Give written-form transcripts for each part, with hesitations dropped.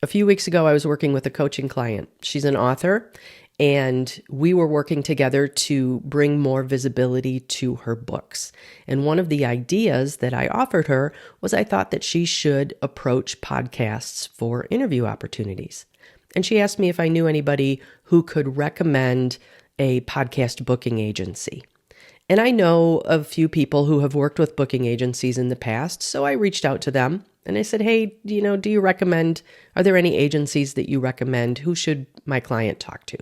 A few weeks ago, I was working with a coaching client. She's an author, and we were working together to bring more visibility to her books. And one of the ideas that I offered her was I thought that she should approach podcasts for interview opportunities. And she asked me if I knew anybody who could recommend a podcast booking agency. And I know a few people who have worked with booking agencies in the past, so I reached out to them and I said, hey, do you recommend, are there any agencies that you recommend? Who should my client talk to?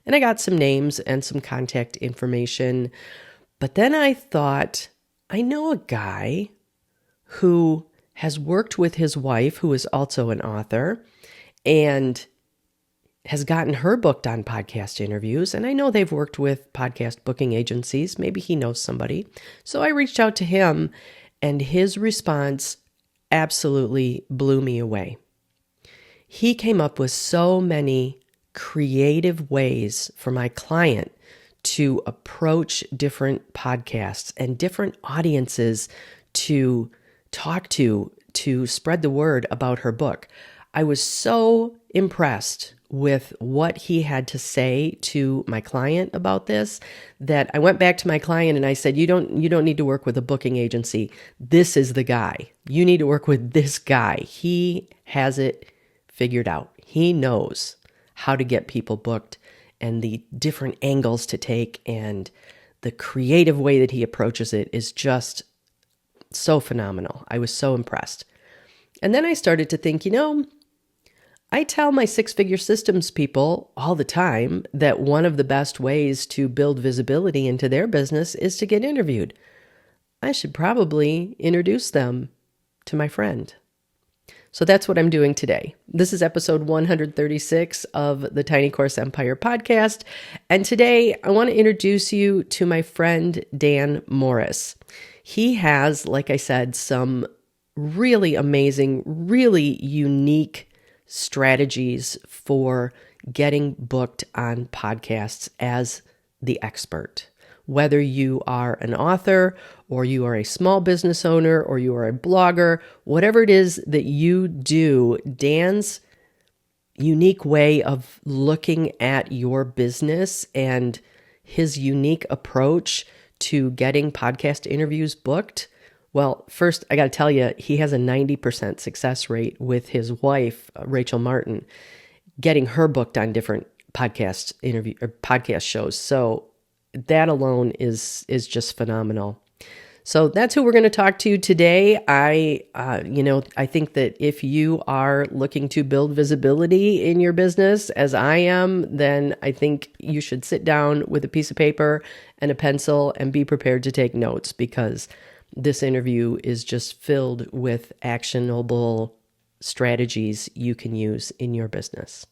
And I got some names and some contact information. But then I thought, I know a guy who has worked with his wife, who is also an author, and has gotten her booked on podcast interviews. And I know they've worked with podcast booking agencies. Maybe he knows somebody. So I reached out to him, and his response absolutely blew me away. He came up with so many creative ways for my client to approach different podcasts and different audiences to talk to spread the word about her book. I was so impressed with what he had to say to my client about this that I went back to my client and I said, you don't need to work with a booking agency. This is the guy. You need to work with this guy. He has it figured out. He knows how to get people booked and the different angles to take, and the creative way that he approaches it is just so phenomenal. I was so impressed. And then I started to think, I tell my six-figure systems people all the time that one of the best ways to build visibility into their business is to get interviewed. I should probably introduce them to my friend. So that's what I'm doing today. This is episode 136 of the Tiny Course Empire podcast. And today I want to introduce you to my friend, Dan Morris. He has, like I said, some really amazing, really unique strategies for getting booked on podcasts as the expert. Whether you are an author or you are a small business owner or you are a blogger, whatever it is that you do, Dan's unique way of looking at your business and his unique approach to getting podcast interviews booked. Well, first, I got to tell you, he has a 90% success rate with his wife, Rachel Martin, getting her booked on different podcast shows. So that alone is just phenomenal. So that's who we're going to talk to today. I think that if you are looking to build visibility in your business, as I am, then I think you should sit down with a piece of paper and a pencil and be prepared to take notes, because this interview is just filled with actionable strategies you can use in your business.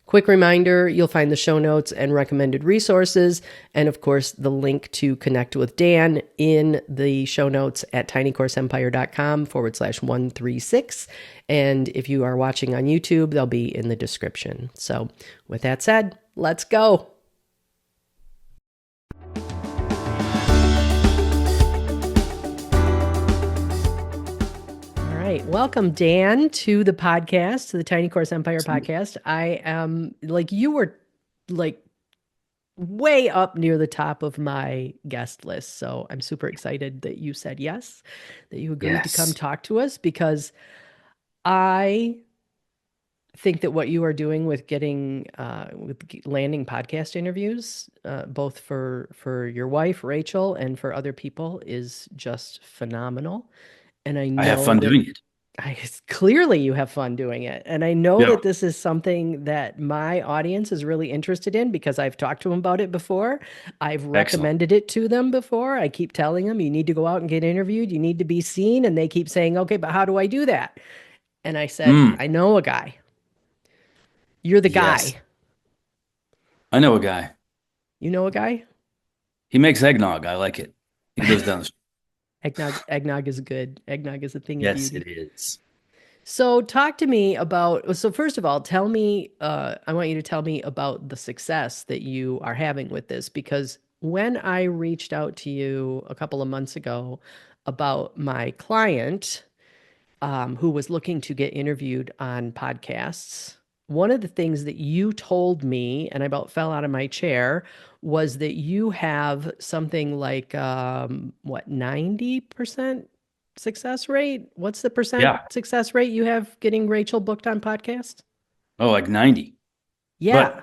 Quick reminder, you'll find the show notes and recommended resources, and of course, the link to connect with Dan in the show notes at tinycourseempire.com/136. And if you are watching on YouTube, they'll be in the description. So with that said, let's go. Welcome, Dan, to the podcast, to the Tiny Course Empire podcast. I am you were way up near the top of my guest list. So I'm super excited that you said yes, that you agreed to come talk to us, because I think that what you are doing with getting, with landing podcast interviews, both for your wife, Rachel, and for other people is just phenomenal. And I have fun doing it. Clearly you have fun doing it. And I know that this is something that my audience is really interested in, because I've talked to them about it before. I've recommended it to them before. I keep telling them, you need to go out and get interviewed. You need to be seen. And they keep saying, okay, but how do I do that? And I said, I know a guy. You're the guy. I know a guy. You know a guy? He makes eggnog. I like it. He lives down the street. Eggnog is good. Eggnog is a thing of Yes, beauty. it is. So talk to me about, so first of all, tell me, I want you to tell me about the success that you are having with this, because when I reached out to you a couple of months ago about my client, who was looking to get interviewed on podcasts. One of the things that you told me, and I about fell out of my chair, was that you have something like, what, 90% success rate? What's the percent Yeah. success rate you have getting Rachel booked on podcast? Oh, like 90. Yeah.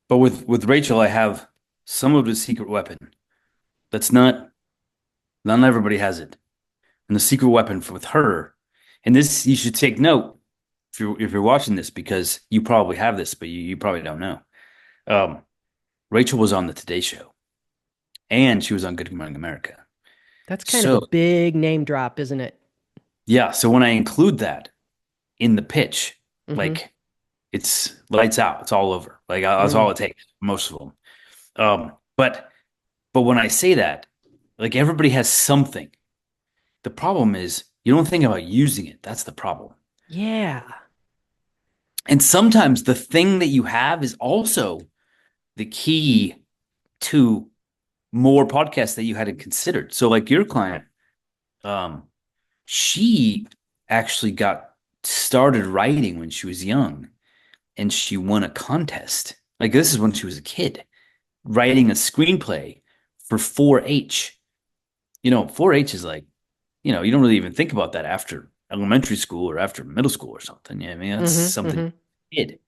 But with Rachel, I have some of the secret weapon. That's not everybody has it. And the secret weapon with her, and this you should take note if you're watching this because you probably have this, but you probably don't know. Um, Rachel was on the Today Show, and she was on Good Morning America. That's kind of a So big name drop, isn't it? yeah, so when I include that in the pitch, Mm-hmm. like it's lights out, it's all over. Like that's all Mm. it takes, most of them. But when I say that, like everybody has something. The problem is you don't think about using it. That's the problem. Yeah. And sometimes the thing that you have is also the key to more podcasts that you hadn't considered. So like your client, um, she actually got started writing when she was young and she won a contest. Like this is when she was a kid, writing a screenplay for 4-H. 4-H is like, you don't really even think about that after elementary school or after middle school or something. Yeah, I mean, that's Mm-hmm. something Mm-hmm. you did.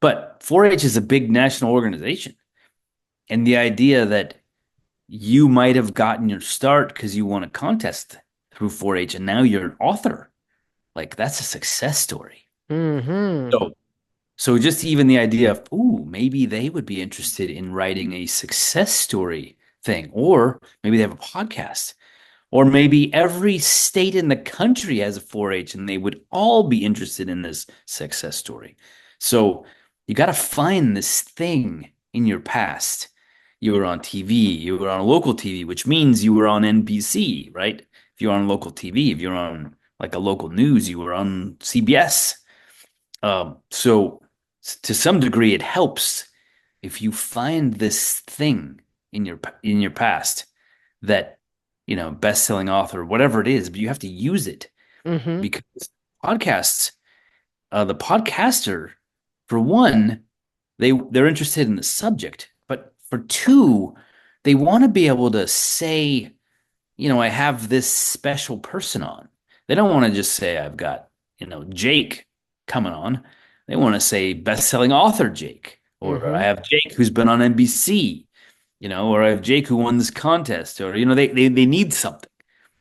But 4-H is a big national organization. And the idea that you might have gotten your start because you won a contest through 4-H and now you're an author, like that's a success story. Mm-hmm. So, so just even the idea of, ooh, maybe they would be interested in writing a success story thing, or maybe they have a podcast. Or maybe every state in the country has a 4-H and they would all be interested in this success story. So you got to find this thing in your past. You were on TV, you were on local TV, which means you were on NBC, right? If you're on local TV, if you're on like a local news, you were on CBS. So to some degree, it helps if you find this thing in your past that best-selling author, whatever it is, but you have to use it Mm-hmm. because podcasts, the podcaster, for one, they're interested in the subject, but for two, they want to be able to say, I have this special person on. They don't want to just say I've got, Jake coming on. They want to say best-selling author Jake, or I Mm-hmm. have Jake who's been on NBC, or I have Jake who won this contest, or they need something.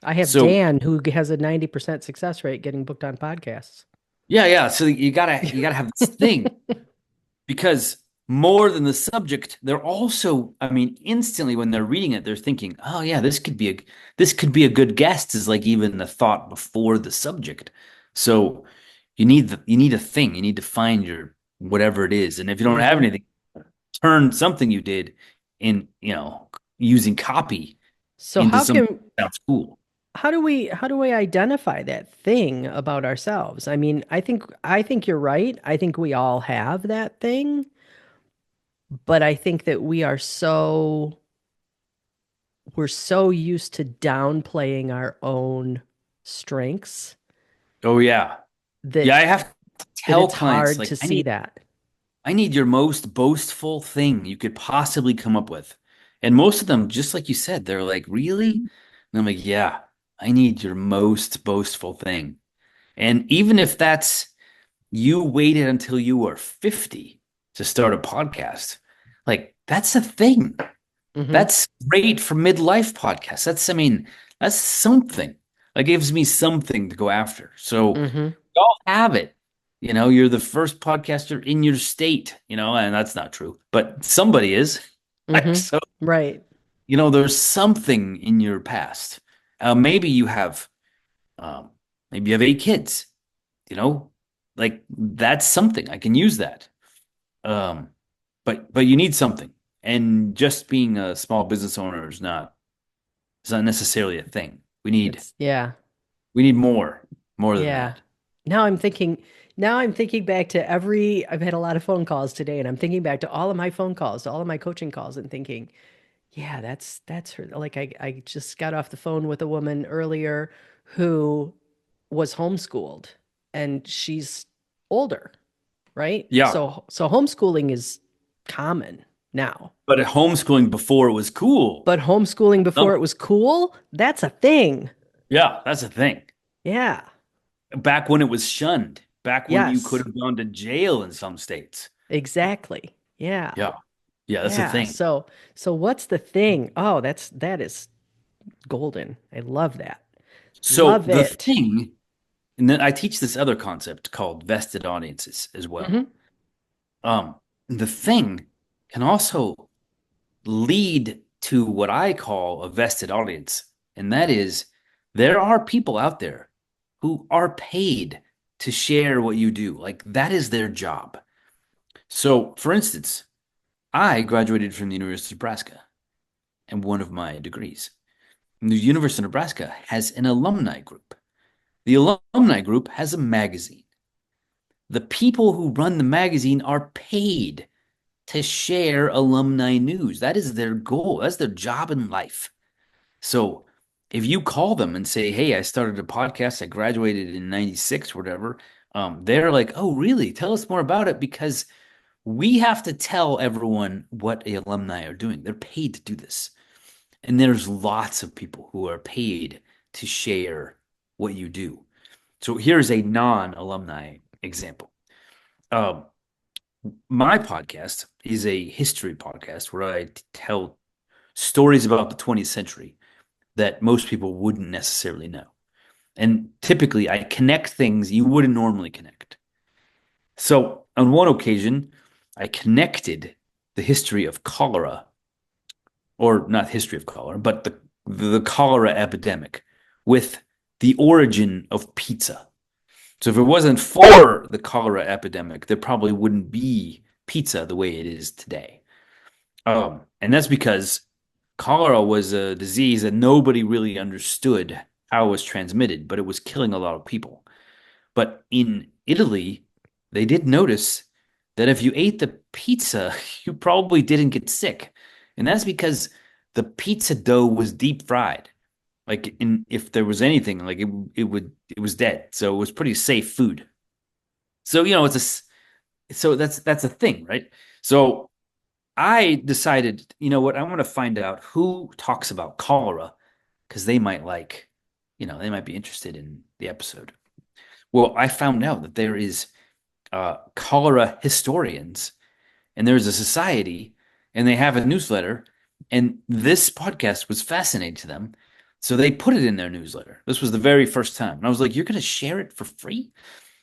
I have So Dan who has a 90% success rate getting booked on podcasts. yeah, yeah. So you gotta have this thing because more than the subject, they're also, I mean, instantly when they're reading it, they're thinking, oh yeah, this could be a good guest, is like even the thought before the subject. So you need a thing. You need to find your whatever it is. And if you don't have Mm-hmm. anything, turn something you did in, using copy So into something that sounds cool. how do we identify that thing about ourselves? I mean, I think you're right. I think we all have that thing, but I think that we're so used to downplaying our own strengths Oh yeah. Yeah, that I have to that tell it's clients hard like to see that. I need your most boastful thing you could possibly come up with. And most of them, just like you said, they're like, really? And I'm like, yeah, I need your most boastful thing. And even if that's you waited until you were 50 to start a podcast, like that's a thing. Mm-hmm. That's great for midlife podcasts. I mean, that's something. That gives me something to go after. So Mm-hmm. we all have it. You're the first podcaster in your state, and that's not true, but somebody is. Like, Mm-hmm. so, Right. there's something in your past. Maybe you have, um, maybe you have 8 kids, you know, like that's something. I can use that. Um, but you need something. And just being a small business owner is not necessarily a thing. We need It's yeah. we need more than Yeah. that. Now I'm thinking, now I'm thinking back to I've had a lot of phone calls today and I'm thinking back to all of my phone calls, to all of my coaching calls and thinking, yeah, that's her. Like I just got off the phone with a woman earlier who was homeschooled and she's older, right? Yeah. So homeschooling is common now. But homeschooling before it was cool. But homeschooling before No. it was cool, that's a thing. Yeah, that's the thing. Yeah. Back when it was shunned, back when you could Yes. have gone to jail in some states. Exactly. Yeah. Yeah. Yeah, that's the Yeah. thing. So what's the thing? Oh, that is golden. I love that. So Love the it. thing, and then I teach this other concept called vested audiences as well. Hmm. Um, the thing can also lead to what I call a vested audience, and that is there are people out there who are paid to share what you do. Like that is their job. So, for instance, I graduated from the University of Nebraska and one of my degrees. The University of Nebraska has an alumni group. The alumni group has a magazine. The people who run the magazine are paid to share alumni news. That is their goal. That's their job in life. So if you call them and say, "Hey, I started a podcast. I graduated in '96, whatever," they're like, "Oh, really? Tell us more about it," because we have to tell everyone what alumni are doing. They're paid to do this. And there's lots of people who are paid to share what you do. So here's a non-alumni example. Um, my podcast is a history podcast where I tell stories about the 20th century that most people wouldn't necessarily know. And typically, I connect things you wouldn't normally connect. So on one occasion, I connected the history of cholera, or not history of cholera, but the cholera epidemic with the origin of pizza. So if it wasn't for the cholera epidemic, there probably wouldn't be pizza the way it is today. And that's because cholera was a disease that nobody really understood how it was transmitted, but it was killing a lot of people. But in Italy, they did notice that if you ate the pizza, you probably didn't get sick. And that's because the pizza dough was deep fried. Like in if there was anything, like it was dead. So it was pretty safe food. So so that's a thing, right? So I decided, you know what, I want to find out who talks about cholera because they might like, they might be interested in the episode. Well, I found out that there is cholera historians, and there's a society, and they have a newsletter, and this podcast was fascinating to them. So they put it in their newsletter. This was the very first time. And I was like, "You're going to share it for free?"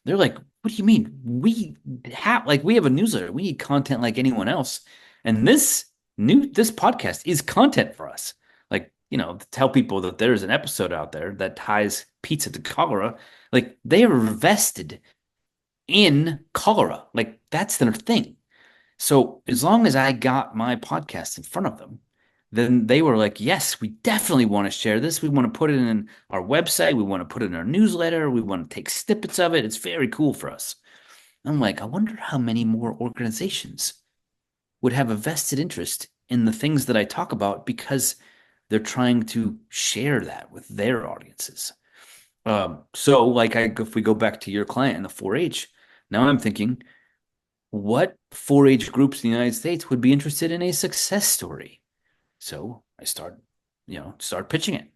They're like, "What do you mean? We have a newsletter. We need content like anyone else. And this podcast is content for us. Like, to tell people that there's an episode out there that ties pizza to cholera. Like they are vested in cholera. Like that's their thing. So as long as I got my podcast in front of them, then they were like, yes, we definitely want to share this. We want to put it in our website. We want to put it in our newsletter. We want to take snippets of it. It's very cool for us. I'm like, I wonder how many more organizations would have a vested interest in the things that I talk about because they're trying to share that with their audiences. So like if we go back to your client in the 4-H, now I'm thinking, what 4-H groups in the United States would be interested in a success story? So I start pitching it.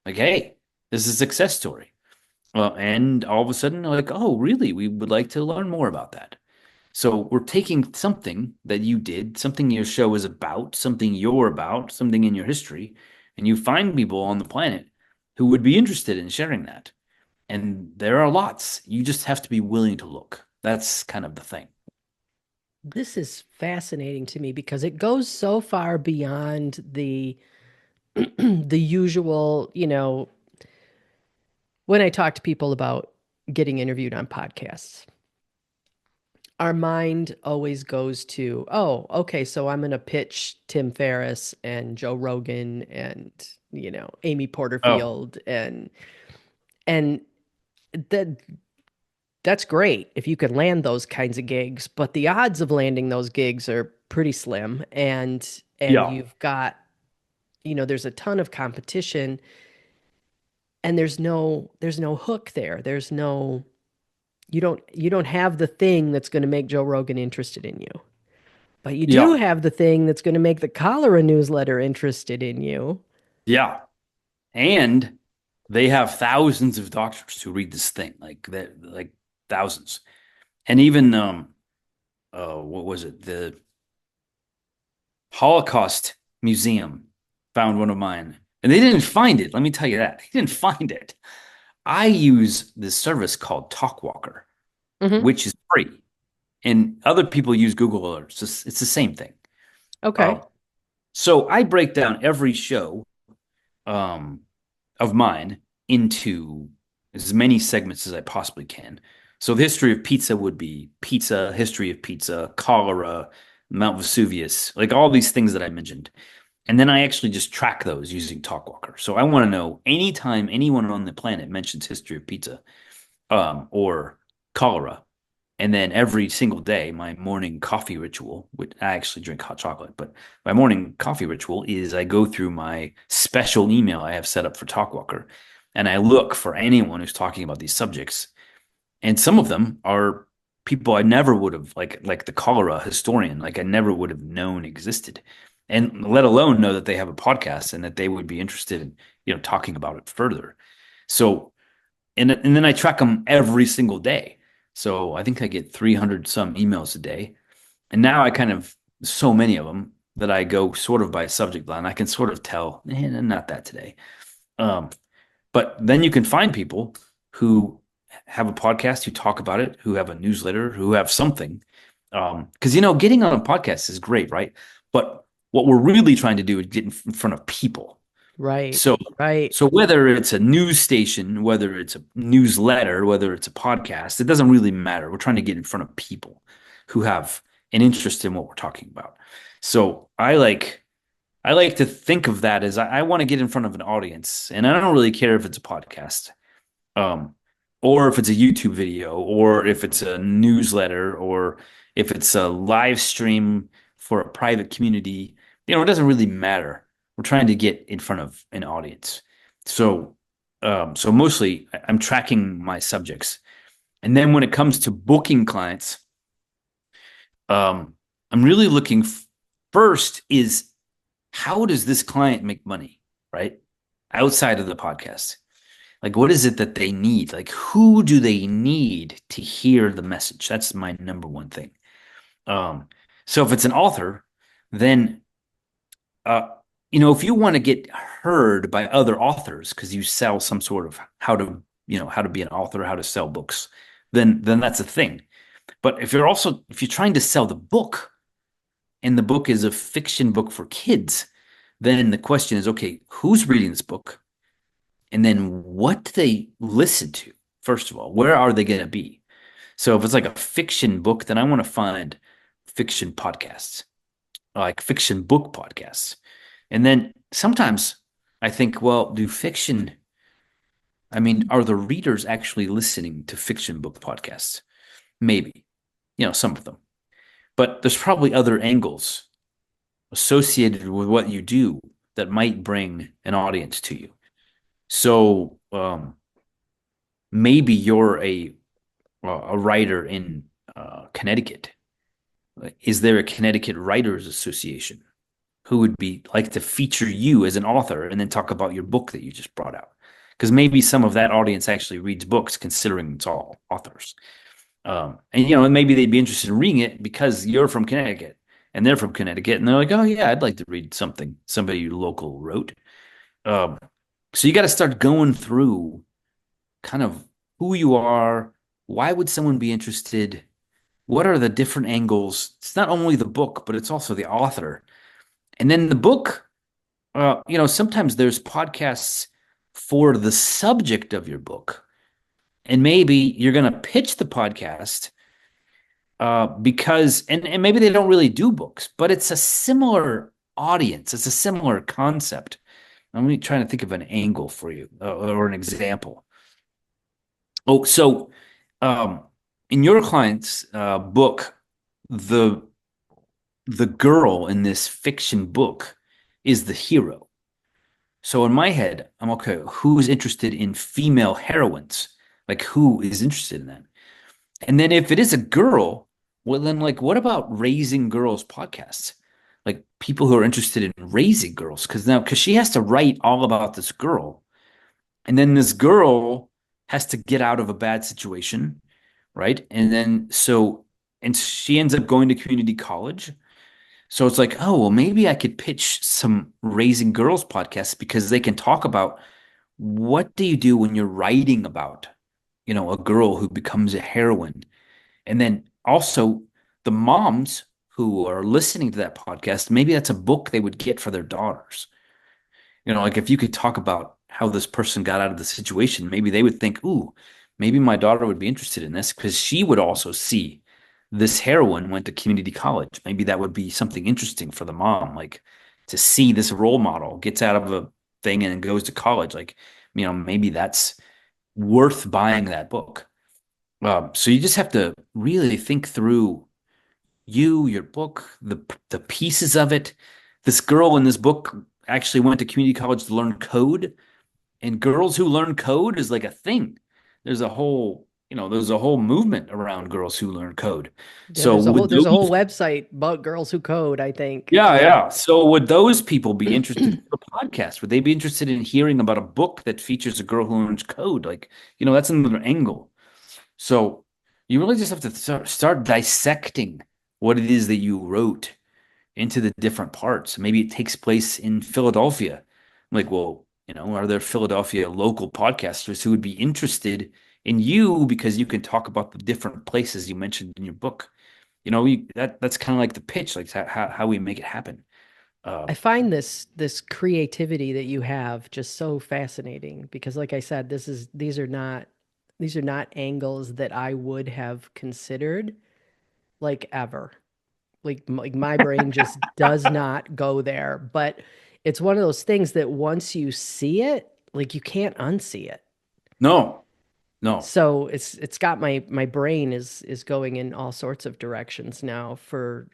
Like, hey, this is a success story. And all of a sudden, like, oh, really? We would like to learn more about that. So we're taking something that you did, something your show is about, something you're about, something in your history, and you find people on the planet who would be interested in sharing that. And there are lots. You just have to be willing to look. That's kind of the thing. This is fascinating to me because it goes so far beyond the the usual, when I talk to people about getting interviewed on podcasts, our mind always goes to, oh, okay, so I'm going to pitch Tim Ferriss and Joe Rogan and, Amy Oh, Porterfield and that that's great if you can land those kinds of gigs, but the odds of landing those gigs are pretty slim and yeah. you've got, there's a ton of competition. and there's no hook there. You don't have the thing that's going to make Joe Rogan interested in you. But you do Yeah. have the thing that's going to make the cholera newsletter interested in you. Yeah. And they have thousands of doctors who read this thing, like thousands. And even what was it? The Holocaust Museum found one of mine. And they didn't find it. Let me tell you that. They didn't find it. I use this service called Talkwalker, Hmm. which is free. And other people use Google Alerts. It's the same thing. Okay. Uh, so I break down every show um, of mine into as many segments as I possibly can. So the history of pizza would be pizza, history of pizza, cholera, Mount Vesuvius, like all these things that I mentioned. And then I actually just track those using Talkwalker. So I want to know anytime anyone on the planet mentions history of pizza or cholera, and then every single day, my morning coffee ritual, which I actually drink hot chocolate, but my morning coffee ritual is I go through my special email I have set up for Talkwalker and I look for anyone who's talking about these subjects. And some of them are people I never would have, like the cholera historian, like I never would have known existed. And let alone know that they have a podcast and that they would be interested in, talking about it further. So and then I track them every single day. So I think I get 300 some emails a day. And now I kind of so many of them that I go sort of by subject line. I can sort of tell, not that today. Um, but then you can find people who have a podcast, who talk about it, who have a newsletter, who have something. Because getting on a podcast is great, right? But what we're really trying to do is get in front of people. Right. So, Right. so whether it's a news station, whether it's a newsletter, whether it's a podcast, it doesn't really matter. We're trying to get in front of people who have an interest in what we're talking about. So I like to think of that as I want to get in front of an audience, and I don't really care if it's a podcast, um, or if it's a YouTube video, or if it's a newsletter, or if it's a live stream for a private community. It doesn't really matter. We're trying to get in front of an audience. So mostly I'm tracking my subjects. And then when it comes to booking clients, um, I'm really looking first is how does this client make money, right? Outside of the podcast. Like, what is it that they need? Like, who do they need to hear the message? That's my number one thing. Um, so if it's an author, then uh, if you want to get heard by other authors because you sell some sort of how to be an author, how to sell books, then that's a thing. But if you're trying to sell the book and the book is a fiction book for kids, then the question is, okay, who's reading this book? And then what do they listen to? First of all, where are they going to be? So if it's like a fiction book, then I want to find fiction podcasts, like fiction book podcasts. And then sometimes I think, well, are the readers actually listening to fiction book podcasts? Maybe, some of them. But there's probably other angles associated with what you do that might bring an audience to you. So maybe you're a writer in Connecticut. Is there a Connecticut Writers Association who would be like to feature you as an author and then talk about your book that you just brought out? Because maybe some of that audience actually reads books, considering it's all authors. And maybe they'd be interested in reading it because you're from Connecticut and they're from Connecticut, and they're like, oh yeah, I'd like to read something somebody local wrote. Um, so you got to start going through kind of who you are. Why would someone be interested? What are the different angles? It's not only the book, but it's also the author. And then the book, sometimes there's podcasts for the subject of your book. And maybe you're going to pitch the podcast because, and maybe they don't really do books, but it's a similar audience. It's a similar concept. I'm trying to think of an angle for you or an example. Oh, so in your client's book, the girl in this fiction book is the hero. So in my head, I'm okay, who's interested in female heroines? Like who is interested in that? And then if it is a girl, well then like what about raising girls podcasts? Like people who are interested in raising girls because she has to write all about this girl. And then this girl has to get out of a bad situation, right? And she ends up going to community college. So it's like, oh, well, maybe I could pitch some raising girls podcasts because they can talk about what do you do when you're writing about, a girl who becomes a heroine. And then also the moms who are listening to that podcast, maybe that's a book they would get for their daughters. Like if you could talk about how this person got out of the situation, maybe they would think, ooh, maybe my daughter would be interested in this because she would also see this heroine went to community college. Maybe that would be something interesting for the mom, like to see this role model gets out of a thing and goes to college. Like, maybe that's worth buying that book. So you just have to really think through your book, the pieces of it. This girl in this book actually went to community college to learn code, and girls who learn code is like a thing. There's a whole movement around girls who learn code. Yeah, So there's a whole would there's a whole those, website about girls who code, I think. yeah, Yeah. yeah. So would those people be interested in the podcast? Would they be interested in hearing about a book that features a girl who learns code? Like, that's another angle. So you really just have to start dissecting what it is that you wrote into the different parts. Maybe it takes place in Philadelphia. I'm like, well, are there Philadelphia local podcasters who would be interested in you because you can talk about the different places you mentioned in your book? That's kind of like the pitch, like how we make it happen. I Um, find this creativity that you have just so fascinating because like I said, these are not angles that I would have considered like ever. Like my brain just does not go there, but it's one of those things that once you see it, like you can't unsee it. no, no, So it's got my brain is going in all sorts of directions now for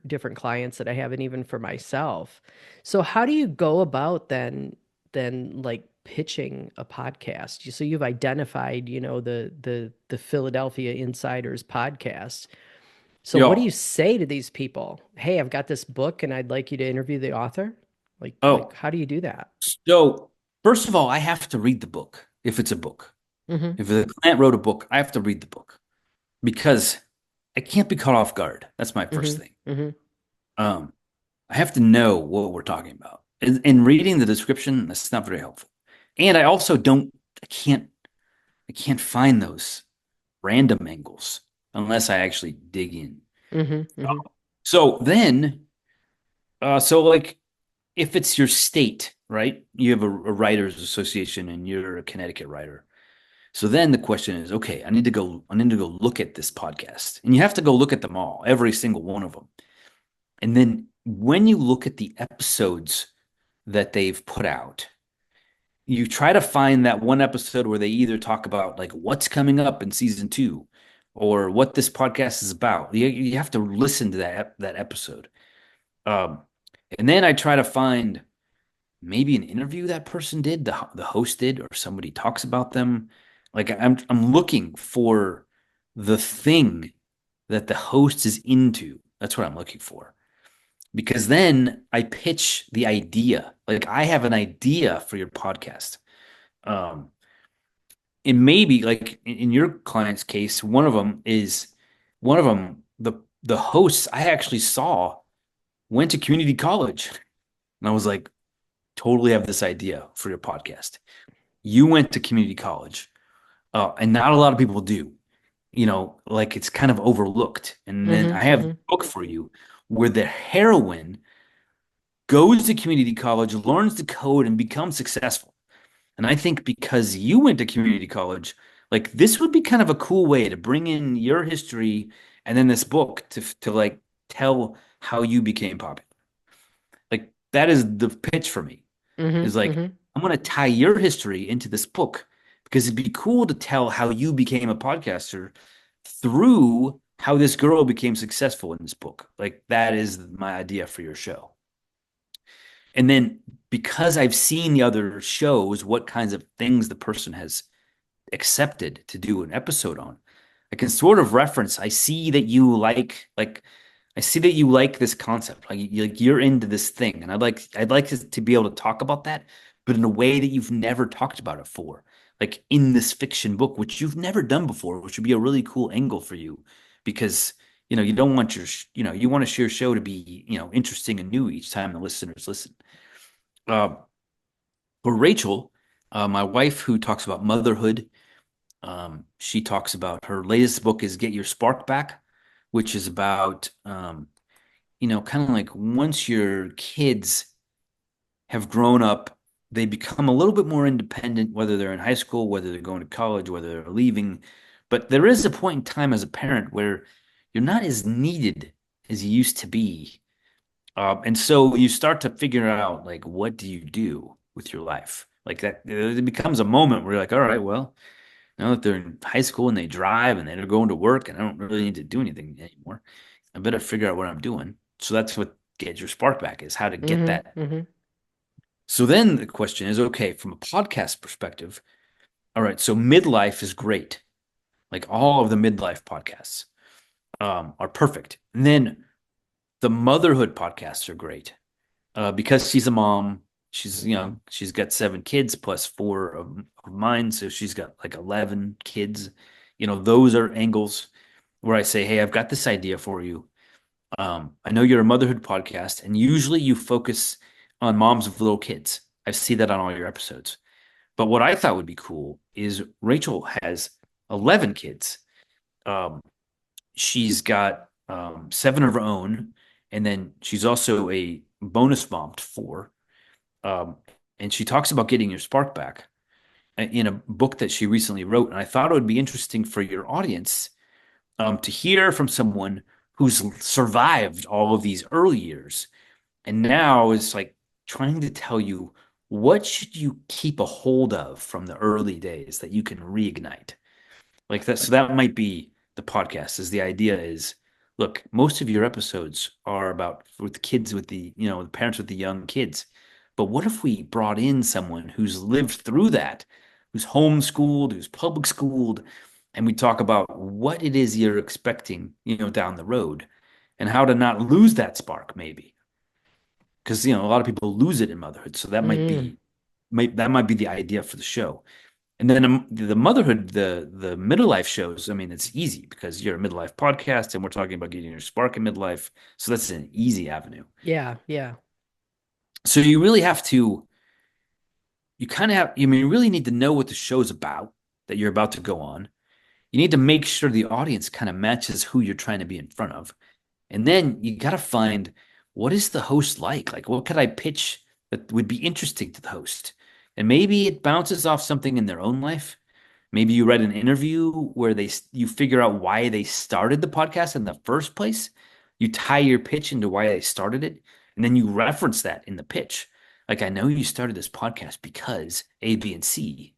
different clients that I have and even for myself. So how do you go about then like pitching a podcast? So you've identified, the Philadelphia Insiders podcast. So what do yeah. you say to these people? Hey, I've got this book and I'd like you to interview the author. Like Oh, how do you do that? so first of all, I have to read the book if it's a book. Mm-hmm. If the client wrote a book, I have to read the book because I can't be caught off guard. That's my first thing. Mm-hmm. Mm-hmm. Um, I have to know what we're talking about. In reading the description, that's not very helpful. And I also don't, I can't find those random angles unless I actually dig in. Mm-hmm. Mm-hmm. So then, so like if it's your state, right? You have a writers association and you're a Connecticut writer. So then the question is, okay, I need to go look at this podcast. And you have to go look at them all, every single one of them. And then when you look at the episodes that they've put out, you try to find that one episode where they either talk about like what's coming up in season two or what this podcast is about. You have to listen to that episode. Um, and then I try to find maybe an interview that person did, the host did, or somebody talks about them. Like I'm looking for the thing that the host is into. That's what I'm looking for. Because then I pitch the idea. Like I have an idea for your podcast. Um, and maybe like in your client's case, one of them, the hosts I actually saw went to community college. And I was like, totally have this idea for your podcast. You went to community college, and not a lot of people do. Like it's kind of overlooked. And then I Mm-hmm. have Mm-hmm. a book for you where the heroine goes to community college, learns the code, and becomes successful. And I think because you went to community college, like this would be kind of a cool way to bring in your history and then this book to like tell how you became popular. Like that is the pitch for me. Is Mm-hmm. like Mm-hmm. I'm gonna tie your history into this book because it'd be cool to tell how you became a podcaster through how this girl became successful in this book. Like that is my idea for your show. And then because I've seen the other shows, what kinds of things the person has accepted to do an episode on, I can sort of reference. I see that you like I see that you like this concept. Like you're into this thing, and I'd like to be able to talk about that, but in a way that you've never talked about it before. Like in this fiction book, which you've never done before, which would be a really cool angle for you, because you don't want you want your show to be interesting and new each time the listeners listen. Uh, for Rachel, my wife, who talks about motherhood, she talks about her latest book is Get Your Spark Back, which is about kind of like once your kids have grown up, they become a little bit more independent, whether they're in high school, whether they're going to college, whether they're leaving. But there is a point in time as a parent where you're not as needed as you used to be. And so you start to figure out, like, what do you do with your life? Like that, it becomes a moment where you're like, all right, well, now that they're in high school and they drive and they're going to work and I don't really need to do anything anymore, I better figure out what I'm doing. So that's what Get Your Spark Back is, how to get Mm-hmm. that. Mm-hmm. So then the question is, okay, from a podcast perspective, all right, so midlife is great. Like all of the midlife podcasts are perfect. And then the motherhood podcasts are great because she's a mom. She's got 7 kids plus 4 of mine. So she's got like 11 kids. Those are angles where I say, hey, I've got this idea for you. I know you're a motherhood podcast, and usually you focus on moms of little kids. I see that on all your episodes. But what I thought would be cool is Rachel has 11 kids. Um, she's got 7 of her own, and then she's also a bonus mom to 4. Um, and she talks about getting your spark back in a book that she recently wrote. And I thought it would be interesting for your audience to hear from someone who's survived all of these early years and now is like trying to tell you what should you keep a hold of from the early days that you can reignite like that. So that might be the podcast. Is the idea is, look, most of your episodes are about with kids with the parents with the young kids, but what if we brought in someone who's lived through that, who's homeschooled, who's public schooled, and we talk about what it is you're expecting down the road and how to not lose that spark maybe, because a lot of people lose it in motherhood. So that might Mm. be that might be the idea for the show. And then the motherhood, the middle life shows. I mean, it's easy because you're a midlife podcast, and we're talking about getting your spark in midlife. So that's an easy avenue. Yeah, yeah. So you really have to, you kind of have, I mean, you really need to know what the show's about that you're about to go on. You need to make sure the audience kind of matches who you're trying to be in front of. And then you got to find, what is the host like? Like, what could I pitch that would be interesting to the host? And maybe it bounces off something in their own life. Maybe you read an interview where you figure out why they started the podcast in the first place. You tie your pitch into why they started it, and then you reference that in the pitch. Like, I know you started this podcast because A, B, and C.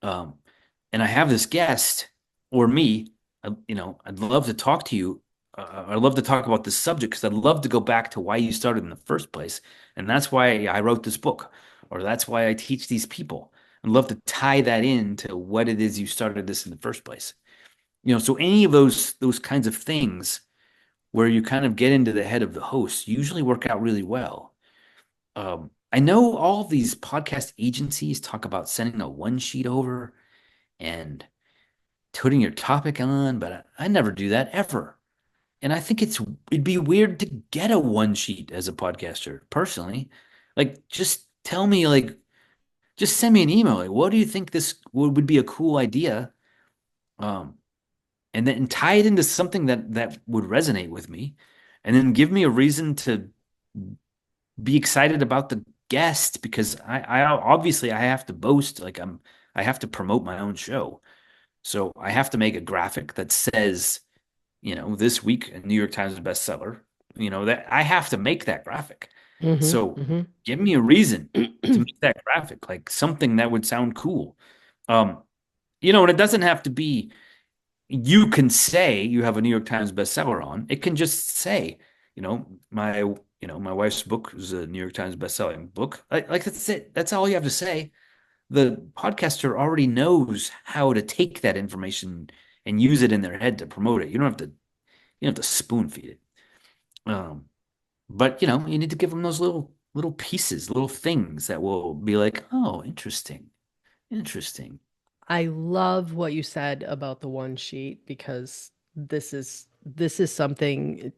Um, and I have this guest or me. I'd love to talk to you. I'd love to talk about this subject because I'd love to go back to why you started in the first place, and that's why I wrote this book, or that's why I teach these people. I'd love to tie that into what it is you started this in the first place. So any of those kinds of things where you kind of get into the head of the host usually work out really well. I know all of these podcast agencies talk about sending a one sheet over and putting your topic on, but I never do that ever. And I think it'd be weird to get a one sheet as a podcaster, personally. Like, just tell me, like, just send me an email. Like, what do you think this would be a cool idea? Um, and then tie it into something that would resonate with me, and then give me a reason to be excited about the guest because I obviously I have to boast, like I have to promote my own show. So I have to make a graphic that says, this week a New York Times bestseller, that I have to make that graphic. Mm-hmm. So Mm-hmm. give me a reason to make that graphic, like something that would sound cool. Um, and it doesn't have to be, you can say you have a New York Times bestseller on. It can just say, my, My wife's book is a New York Times best-selling book. Like that's it. That's all you have to say. The podcaster already knows how to take that information and use it in their head to promote it. You don't have to spoon feed it. Um, but you need to give them those little pieces, little things that will be like, oh, interesting, interesting. I love what you said about the one sheet because this is something,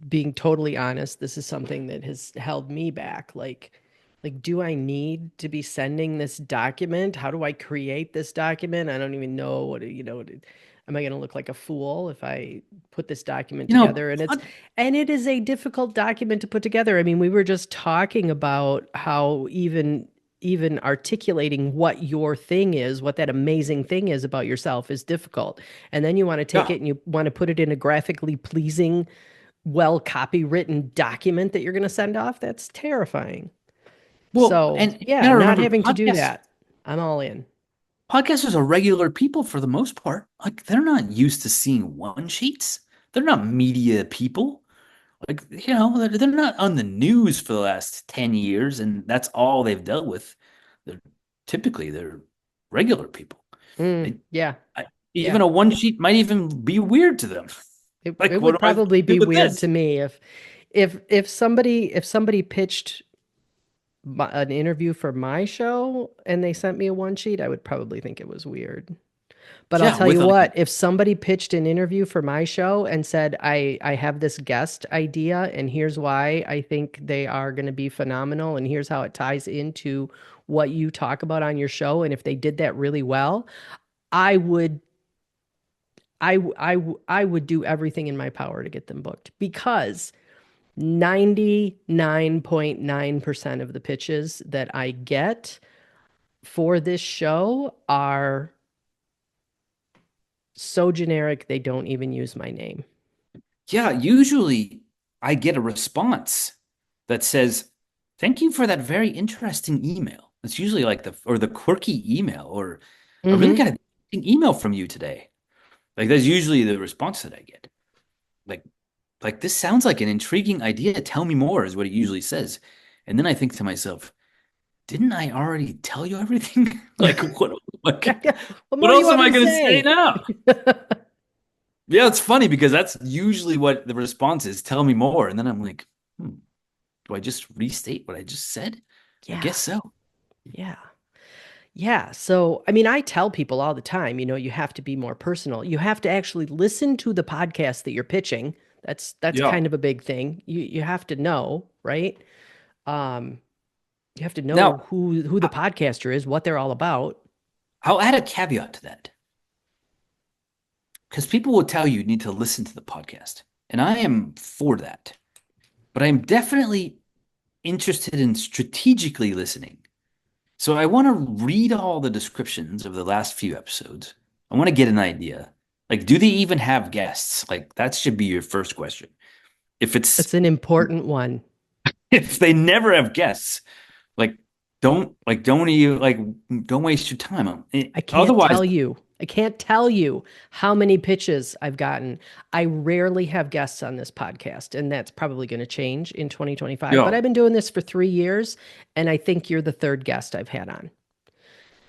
being totally honest, this is something that has held me back. Like, do I need to be sending this document? How do I create this document? I don't even know am I going to look like a fool if I put this document You know, together? pod- And it is a difficult document to put together. I mean, we were just talking about how even articulating what your thing is, what that amazing thing is about yourself is difficult. And then you want to take yeah. it and you want to put it in a graphically pleasing, well copywritten document that you're going to send off. That's terrifying. Well, So, and you yeah, gotta not remember, having to do that. I'm all in. podcasters are regular people for the most part. Like they're not used to seeing one sheets. They're not media people. Like, they're not on the news for the last 10 years, and that's all they've dealt with. They're typically regular people. Mm, And yeah. even Yeah. a one sheet might even be weird to them. It Like, what would am I supposed probably to do be with weird this? to me if somebody pitched an interview for my show and they sent me a one sheet, I would probably think it was weird. But I'll Yeah, tell with you like, what, if somebody pitched an interview for my show and said, I have this guest idea and here's why I think they are going to be phenomenal and here's how it ties into what you talk about on your show. And if they did that really well, I would I would do everything in my power to get them booked because 99.9% of the pitches that I get for this show are so generic they don't even use my name. yeah, usually I get a response that says, "Thank you for that very interesting email." It's usually like the quirky email, or "I really Mm-hmm. got an interesting email from you today." Like that's usually the response that I get. Like this sounds like an intriguing idea. Tell me more is what it usually says. And then I think to myself, didn't I already tell you everything? Like Yeah, yeah. What what more do you else am want me I to going to say say? now? Yeah, it's funny because that's usually what the response is. Tell me more. And then I'm like, do I just restate what I just said? I Yeah, guess so. yeah. Yeah. So, I mean, I tell people all the time, you have to be more personal. You have to actually listen to the podcast that you're pitching. That's Yeah. kind of a big thing. You have to know, right? Um, you have to know Now, who the podcaster is, what they're all about. I'll add a caveat to that because people will tell you need to listen to the podcast. And I am for that. But I'm definitely interested in strategically listening. So I want to read all the descriptions of the last few episodes. I want to get an idea. Like, do they even have guests? Like, that should be your first question. If it's It's an important one. if they never have guests, like, don't waste your time on it. I can't Otherwise, tell you. I can't tell you how many pitches I've gotten. I rarely have guests on this podcast, and that's probably going to change in 2025. But yo, I've been doing this for 3 years, and I think you're the third guest I've had on.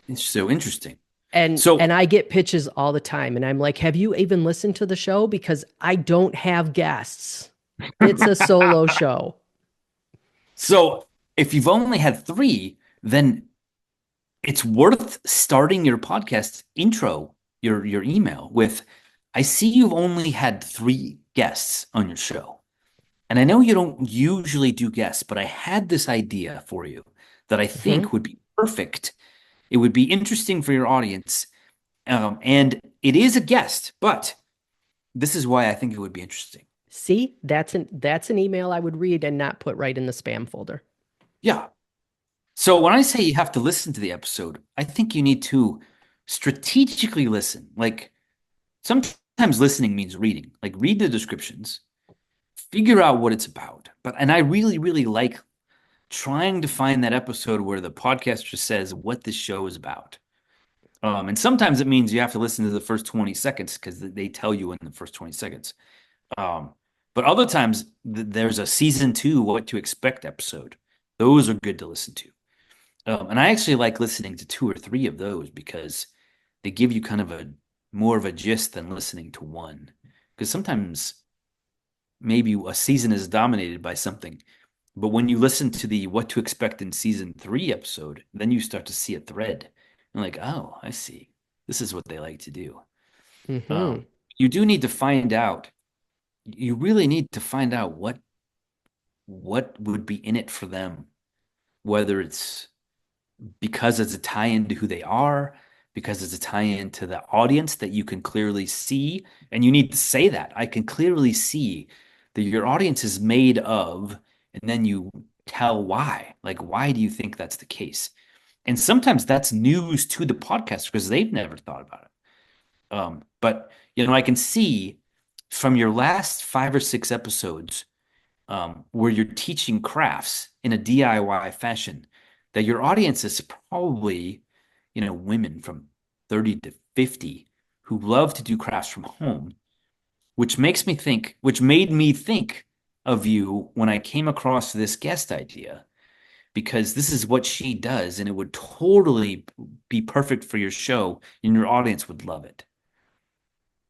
it's so interesting. And So, and I get pitches all the time, and I'm like, "Have you even listened to the show? Because I don't have guests. It's a solo show." so if you've only had three, then it's worth starting your podcast intro, your email with, I see you've only had three guests on your show. And I know you don't usually do guests, but I had this idea for you that I Mhm. think would be perfect. It would be interesting for your audience. And it is a guest, but this is why I think it would be interesting. See, that's an email I would read and not put right in the spam folder. Yeah. So when I say you have to listen to the episode, I think you need to strategically listen. Like sometimes listening means reading, like read the descriptions, figure out what it's about. And I really, really like trying to find that episode where the podcaster says what this show is about. And sometimes it means you have to listen to the first 20 seconds because they tell you in the first 20 seconds. Um, But other times there's a season 2 what to expect episode. Those are good to listen to. And I actually like listening to 2 or 3 of those because they give you kind of a more of a gist than listening to one. Because sometimes maybe a season is dominated by something, but when you listen to the what to expect in season 3 episode, then you start to see a thread. And like, oh, I see. This is what they like to do. Hmm. You do need to find out. You really need to find out what would be in it for them, whether it's because it's a tie-in to who they are, because it's a tie-in to the audience that you can clearly see, and you need to say that. I can clearly see that your audience is made of, and then you tell why. Like, why do you think that's the case? And sometimes that's news to the podcast because they've never thought about it. But I can see from your last 5 or 6 episodes where you're teaching crafts in a DIY fashion, that your audience is probably, women from 30 to 50 who love to do crafts from home, which made me think of you when I came across this guest idea, because this is what she does, and it would totally be perfect for your show, and your audience would love it.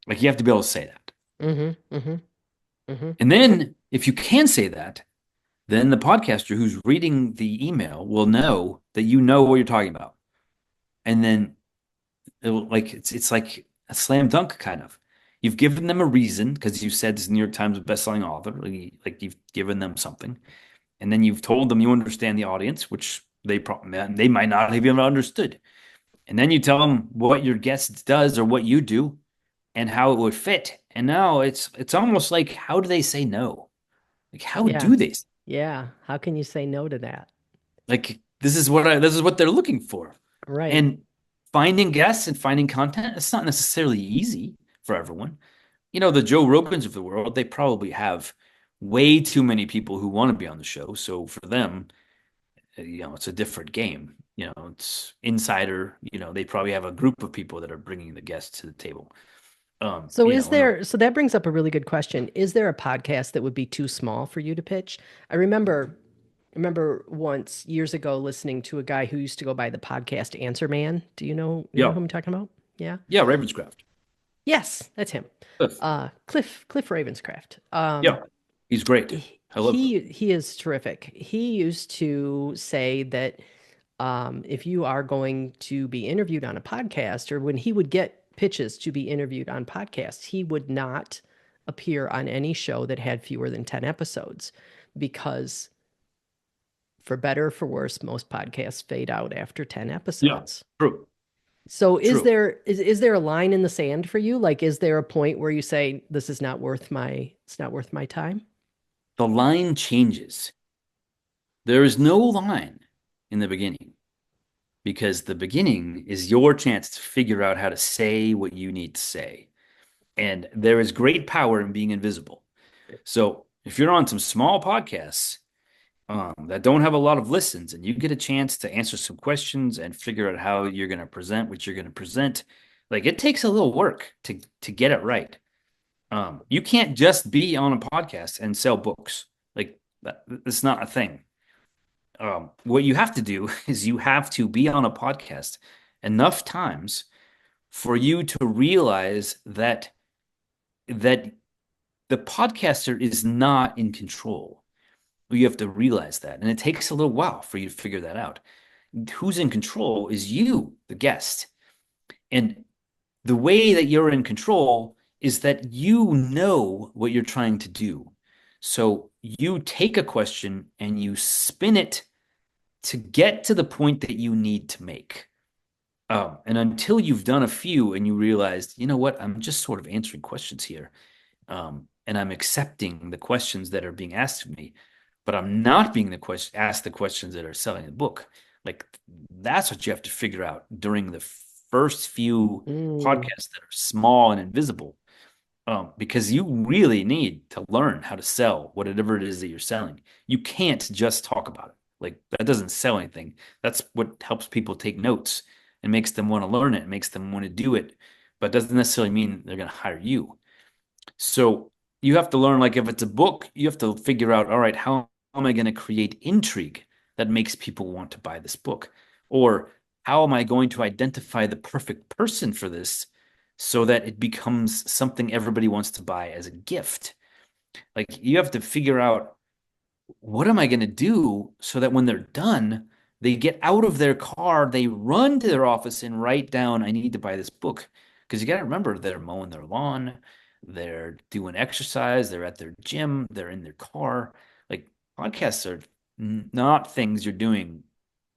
Like, you have to be able to say that. Hmm. Hmm. Hmm. And then if you can say that, then the podcaster who's reading the email will know that you know what you're talking about. And then it's like a slam dunk kind of. You've given them a reason because you said this New York Times bestselling author. Like you've given them something, and then you've told them you understand the audience, which they might not have even understood. And then you tell them what your guest does or what you do and how it would fit. And now it's almost like, how do they say no? Like, how Yeah. do they? Yeah. How can you say no to that? Like, this is what they're looking for. Right. And finding guests and finding content, it's not necessarily easy for everyone. The Joe Rogans of the world, they probably have way too many people who want to be on the show. So for them, it's a different game. It's insider. They probably have a group of people that are bringing the guests to the table. So And so that brings up a really good question. Is there a podcast that would be too small for you to pitch? I remember once years ago listening to a guy who used to go by the podcast Answer Man. Do you know yeah, who I'm talking about? Yeah. yeah, Ravenscraft. Yes, that's him. Cliff. Cliff Ravenscraft. Yeah, he's great. I love Cliff. He is terrific. He used to say that if you are going to be interviewed on a podcast, or when he would get pitches to be interviewed on podcasts, he would not appear on any show that had fewer than 10 episodes because, for better or for worse, most podcasts fade out after 10 Yeah, episodes. true, So true. is there a line in the sand for you? Like, is there a point where you say this is not worth it's not worth my time? The line changes. There is no line in the beginning because the beginning is your chance to figure out how to say what you need to say. And there is great power in being invisible. So if you're on some small podcasts that don't have a lot of listens and you get a chance to answer some questions and figure out how you're going to present what you're going to present, like, it takes a little work to get it right. You can't just be on a podcast and sell books. Like, that's not a thing. What you have to do is you have to be on a podcast enough times for you to realize that the podcaster is not in control. You have to realize that, and it takes a little while for you to figure that out. Who's in control is you, the guest. And the way that you're in control is that you know what you're trying to do. So you take a question and you spin it to get to the point that you need to make. And until you've done a few and you realized, you know what, I'm just sort of answering questions here. And I'm accepting the questions that are being asked of me, but I'm not being asked the questions that are selling the book. Like, that's what you have to figure out during the first few podcasts that are small and invisible, because you really need to learn how to sell whatever it is that you're selling. You can't just talk about it. Like, that doesn't sell anything. That's what helps people take notes and makes them want to learn it, makes them want to do it, but doesn't necessarily mean they're going to hire you. So you have to learn, like if it's a book, you have to figure out, all right, how am I going to create intrigue that makes people want to buy this book? Or how am I going to identify the perfect person for this so that it becomes something everybody wants to buy as a gift? Like you have to figure out, what am I going to do so that when they're done, they get out of their car, they run to their office and write down, I need to buy this book. Because you got to remember, they're mowing their lawn, they're doing exercise, they're at their gym, they're in their car. Like podcasts are not things you're doing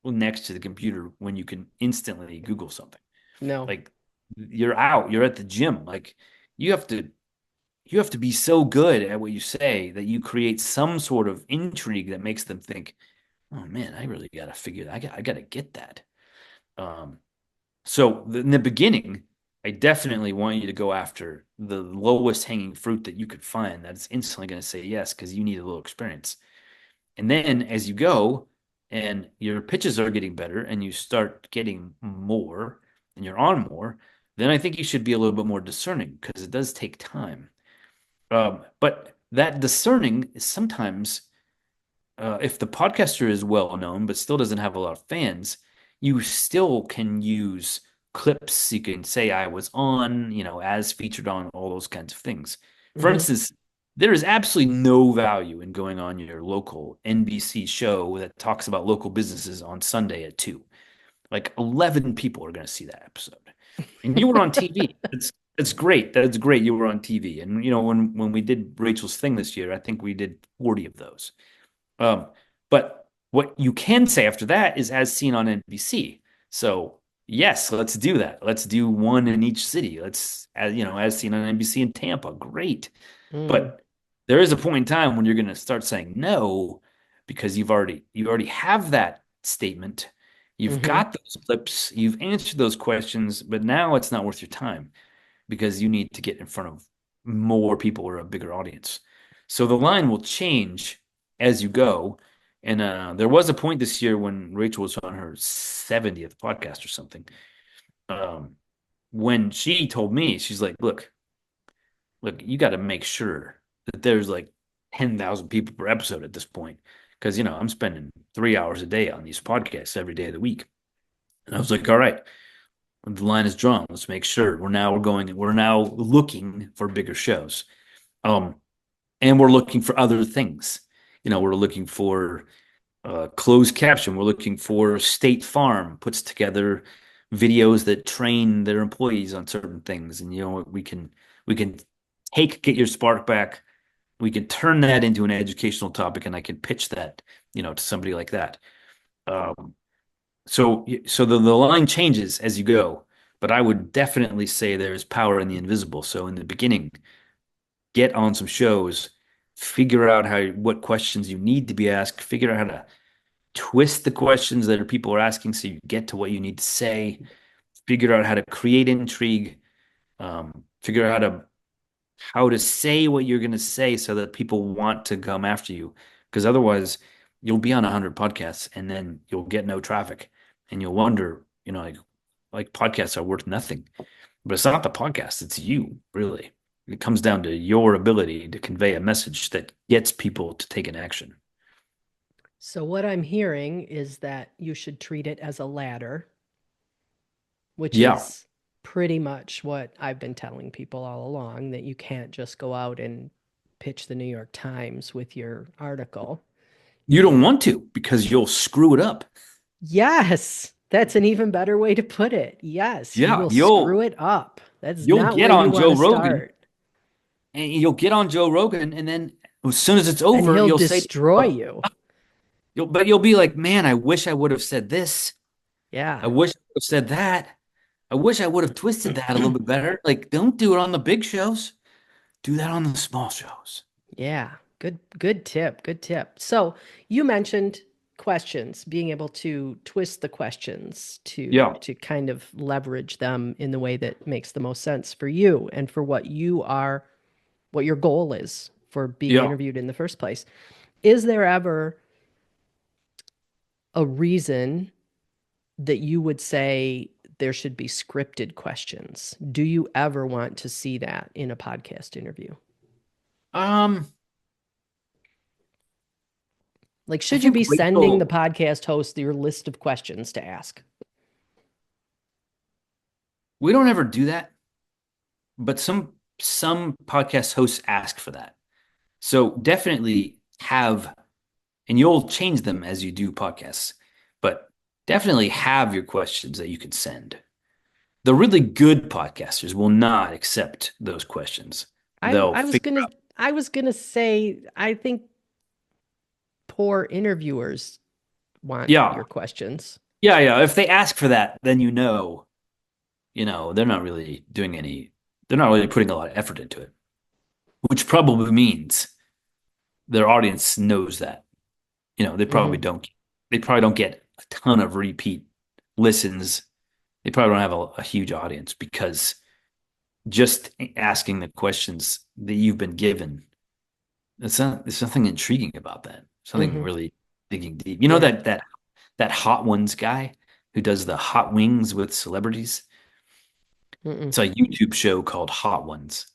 next to the computer when you can instantly Google something. No. Like you're out, you're at the gym. Like you have to you have to be so good at what you say that you create some sort of intrigue that makes them think, "Oh man, I really got to figure that. I got to get that." Um, so in the beginning, I definitely want you to go after the lowest hanging fruit that you could find that's instantly going to say yes because you need a little experience. And then as you go and your pitches are getting better and you start getting more and you're on more, then I think you should be a little bit more discerning because it does take time. But that discerning is sometimes, if the podcaster is well known but still doesn't have a lot of fans, you still can use clips. You can say I was on, as featured on, all those kinds of things. For Hmm. instance, there is absolutely no value in going on your local NBC show that talks about local businesses on Sunday at 2. Like 11 people are going to see that episode. And you were on TV. It's great. That's great. You were on TV. And when we did Rachel's thing this year, I think we did 40 of those. Um, but what you can say after that is as seen on NBC. So yes, let's do that. Let's do one in each city. Let's as seen on NBC in Tampa. Great. Mm. But there is a point in time when you're going to start saying no because you already have that statement. You've Hmm. got those clips, you've answered those questions, but now it's not worth your time because you need to get in front of more people or a bigger audience. So the line will change as you go. And there was a point this year when Rachel was on her 70th podcast or something. Um, when she told me, she's like, look, you got to make sure that there's like 10,000 people per episode at this point. Because, I'm spending 3 hours a day on these podcasts every day of the week. And I was like, all right, the line is drawn. Let's make sure we're now looking for bigger shows. Um, and we're looking for other things. We're looking for closed caption. We're looking for State Farm puts together videos that train their employees on certain things. And we can take Get Your Spark Back. We can turn that into an educational topic, and I can pitch that, to somebody like that. Um, so the line changes as you go, but I would definitely say there's power in the invisible. So in the beginning, get on some shows, figure out what questions you need to be asked, figure out how to twist the questions that people are asking so you get to what you need to say, figure out how to create intrigue, figure out how to say what you're going to say so that people want to come after you. Because otherwise, you'll be on 100 podcasts and then you'll get no traffic, and you'll wonder, like podcasts are worth nothing. But it's not the podcast; it's you, really. It comes down to your ability to convey a message that gets people to take an action. So what I'm hearing is that you should treat it as a ladder, which Yeah, is pretty much what I've been telling people all along, that you can't just go out and pitch the New York Times with your article. you don't want to because you'll screw it up. Yes, that's an even better way to put it. Yes, you Yeah, will screw you'll it up. That's you'll not get where you on want Joe to Rogan start. and you'll get on Joe Rogan, and then as soon as it's And over, he'll you'll say, destroy oh, you. you'll be like, man, I wish I would have said this. I Yeah. wish I would have said that. I wish I would have twisted that a little bit better. Like, don't do it on the big shows. Do that on the small shows. Yeah. Good tip. Good tip. So you mentioned questions, being able to twist the questions to Yeah, kind of leverage them in the way that makes the most sense for you and for what your goal is for being yeah. interviewed in the first place. Is there ever a reason that you would say there should be scripted questions? Do you ever want to see that in a podcast interview? Um, Like, I should you think be sending the Rachel, podcast host your list of questions to ask? we don't ever do that, but some podcast hosts ask for that. So definitely have, and you'll change them as you do podcasts, but definitely have your questions that you can send. The really good podcasters will not accept those questions. I They'll I was figure gonna out, I was gonna say I think poor interviewers want yeah, your questions. yeah. If they ask for that, then they're not really they're not really putting a lot of effort into it, which probably means their audience knows that. Hmm. They probably don't get a ton of repeat listens. They probably don't have a huge audience because just asking the questions that you've been given, there's nothing intriguing about that. Something Hmm. really digging deep. You know Yeah. that Hot Ones guy who does the hot wings with celebrities? Mm-mm. It's a YouTube show called Hot Ones.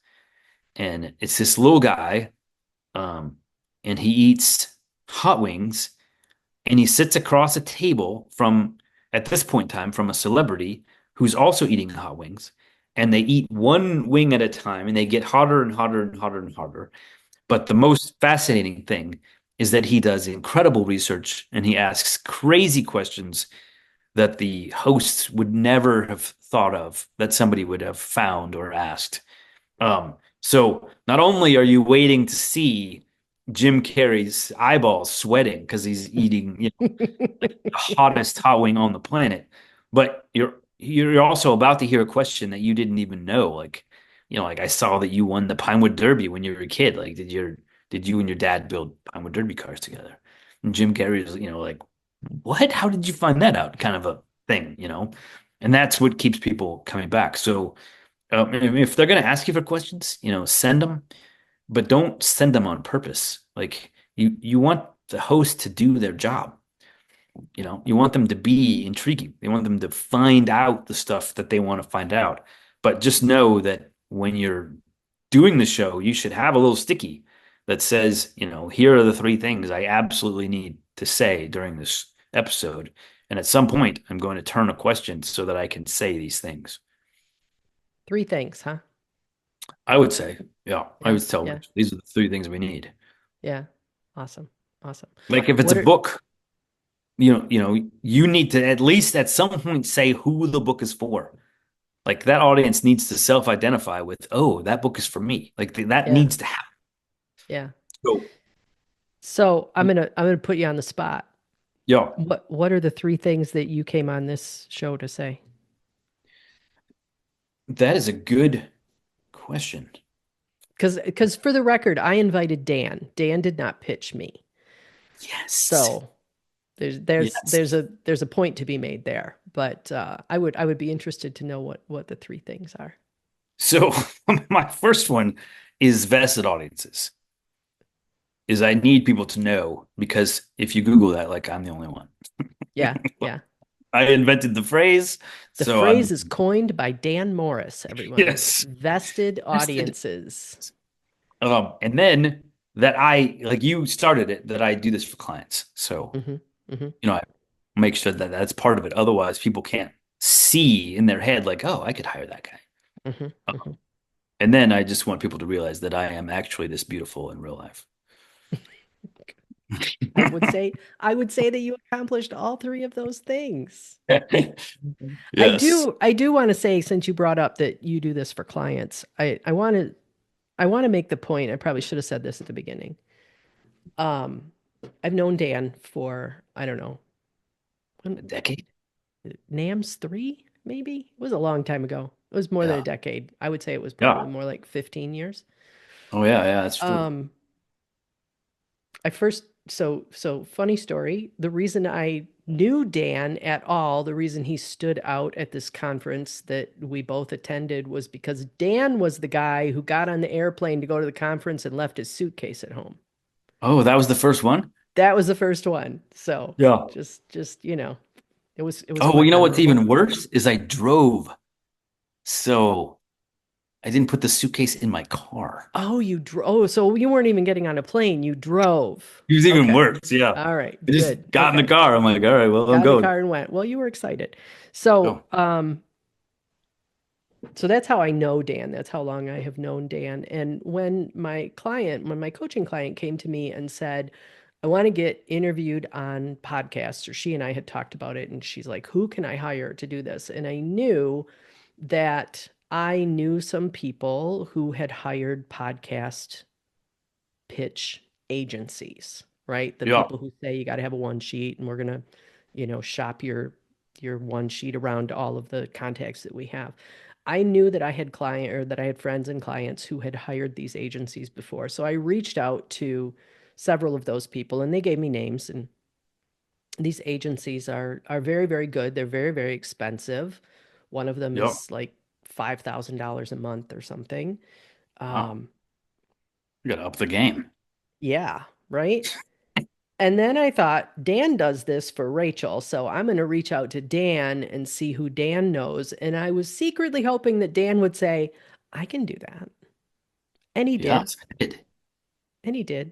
And it's this little guy, um, and he eats hot wings, and he sits across a table from, at this point in time, from a celebrity who's also eating hot wings. And they eat one wing at a time, and they get hotter and hotter and hotter and hotter. But the most fascinating thing is that he does incredible research and he asks crazy questions that the hosts would never have thought of, that somebody would have found or asked. So not only are you waiting to see Jim Carrey's eyeballs sweating because he's eating, like the hottest hot wing on the planet, but you're also about to hear a question that you didn't even know. Like, like I saw that you won the Pinewood Derby when you were a kid. Like, did you and your dad build Pinewood Derby cars together? And Jim Carrey was, like, what? How did you find that out? Kind of a thing. And that's what keeps people coming back. So if they're going to ask you for questions, send them, but don't send them on purpose. Like you want the host to do their job. You want them to be intriguing. You want them to find out the stuff that they want to find out. But just know that when you're doing the show, you should have a little sticky that says, here are the three things I absolutely need to say during this episode. And at some point, I'm going to turn a question so that I can say these things. Three things, huh? I would say, yeah, I Yeah. would tell Yeah. Rich, these are the three things we need. Yeah. Awesome. Awesome. Like if it's a What are book, you need to at least at some point say who the book is for. Like that audience needs to self-identify with, oh, that book is for me. Like that Yeah. needs to happen. Yeah. So, So I'm gonna put you on the spot. yeah, What are the three things that you came on this show to say? that is a good question. Because for the record, I invited Dan. Dan did not pitch me. Yes. So there's a point to be made there. But I would be interested to know what the three things are. So my first one is vested audiences. Is I need people to know because if you Google that, like I'm the only one. Yeah, yeah. I invented the phrase, The so phrase is coined by Dan Morris, everyone. yes. Vested Vested. audiences. And then that I like you started it that I do this for clients. So, Hmm. Hmm. I make sure that that's part of it. Otherwise, people can't see in their head like, oh, I could hire that guy. Hmm. Hmm. And then I just want people to realize that I am actually this beautiful in real life. I would say that you accomplished all three of those things. I Yes. do I do want to say, since you brought up that you do this for clients, I want to make the point. I probably should have said this at the beginning. Um, I've known Dan for, I don't know, A when decade. NAMS 3, maybe? It was a long time ago. It was more than a Yeah. decade. I would say it was probably Yeah. more like 15 years. Oh yeah, yeah, that's true. Um, I first so funny story. The reason I knew Dan at all, the reason he stood out at this conference that we both attended, was because Dan was the guy who got on the airplane to go to the conference and left his suitcase at home. Oh, that was the first one? That was the first one. So Yeah. just it was Oh, well, quite you know what's memorable. even worse is I drove. So I didn't put the suitcase in my car. Oh, you drove. Oh, so you weren't even getting on a plane. You drove. It was even Okay. worse. Yeah. All right. I just Good. got in the Okay. car. I'm like, all right, well, I'm Got in the going. car and went. Well, you were excited. So, Oh, so that's how I know Dan. That's how long I have known Dan. And when my coaching client came to me and said, I want to get interviewed on podcasts, or she and I had talked about it, and she's like, who can I hire to do this? And I knew that I knew some people who had hired podcast pitch agencies, right? The yeah. people who say you got to have a one sheet and we're going to, shop your one sheet around all of the contacts that we have. I knew that I had friends and clients who had hired these agencies before. So I reached out to several of those people and they gave me names, and these agencies are very, very good. They're very, very expensive. One of them Yeah. is like $5,000 a month or something. Wow. Um, You got to up the game. yeah, right. And then I thought, Dan does this for Rachel, so I'm going to reach out to Dan and see who Dan knows. And I was secretly hoping that Dan would say, I can do that. And he did. Yes, I did. And he did.